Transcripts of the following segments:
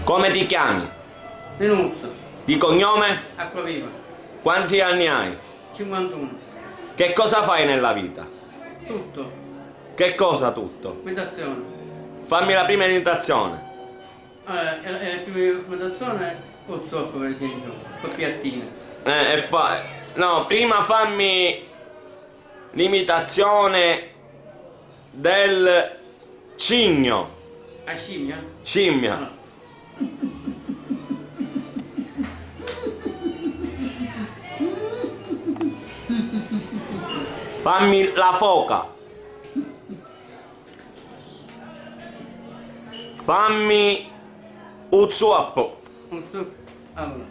Come ti chiami? Linuzzo, Di cognome? Acquaviva, Quanti anni hai? 51. Che cosa fai nella vita? Tutto, Che cosa tutto? meditazione. Fammi la prima imitazione. Allora, la prima meditazione col zoppo, per esempio, col piattino. No, prima fammi l'imitazione del cigno. A scimmia? Scimmia. Allora. Fammi la foca. Fammi un zuoppo. Un zoppo. Allora.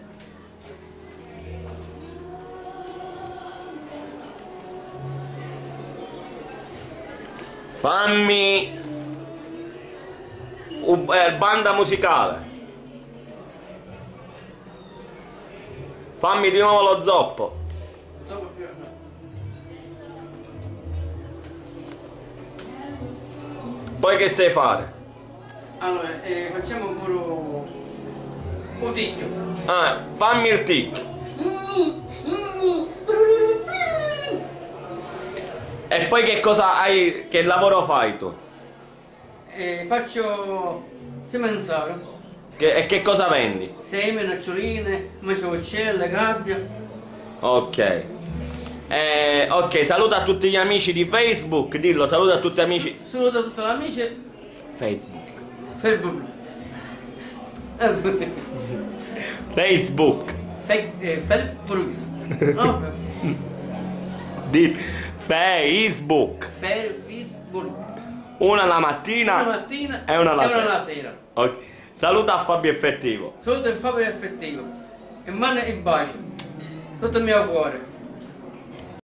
Fammi banda musicale. Fammi di nuovo lo zoppo. Zoppo più. Poi che sai fare? Allora, facciamo pure un ticchio. Ah, fammi il tic. E poi che cosa hai? Che lavoro fai tu? Faccio semenzaro. E che cosa vendi? Seme, noccioline, manciocelle, gabbia. Ok. Ok, saluta a tutti gli amici di Facebook, dillo, saluta a tutti gli amici. Saluto a tutti gli amici. Facebook. Facebook. Facebook. Facebook. Ok. Di Facebook. Facebook. Una la mattina, Una mattina e una la e sera. una la sera. Ok. Saluta a Fabio Effettivo. Saluto il Fabio Effettivo. E mano e bacio. Tutto il mio cuore.